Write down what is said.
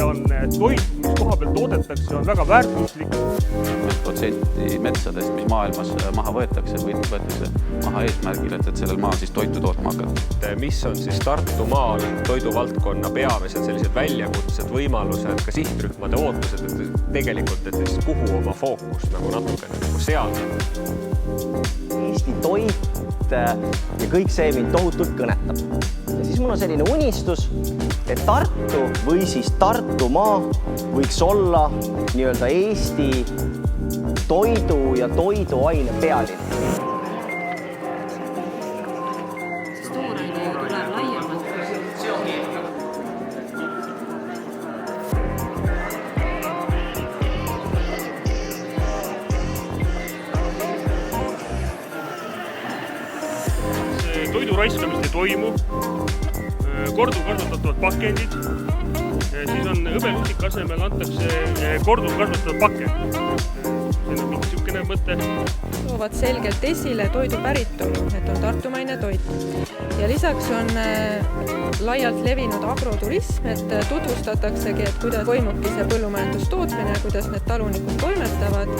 see on toit, mis koha peal toodetakse, on väga väärtuslik. 1% metsadest, mis maailmas maha võetakse maha eesmärgil, et sellel maal siis toitu tootma hakata. Mis on siis Tartumaal toiduvaldkonna peamised sellised väljakutsed, võimalused, ka sihtrühmade ootused, et tegelikult, et siis kuhu oma fookus nagu natukene seada? Eesti toit ja kõik see mind tohutult kõnetab. Ja siis mul on selline unistus, et Tartu või siis Tartumaa võiks olla nii-öelda Eesti toidu ja toiduaine pealinn. Tooraine ju tuleb laiemalt. Toidu raiskamist ei toimu, korduvkasutatavad pakendid, siis on hõbelusika asemel antakse korduvkasutatav pakend. See on mingi niisugune mõte. Toovad selgelt esile toidu päritolu, et on tartumaine toit. Ja lisaks on laialt levinud agroturism, et tutvustataksegi, et kuidas toimubki see põllumajandustootmine ja kuidas need talunikud toimetavad.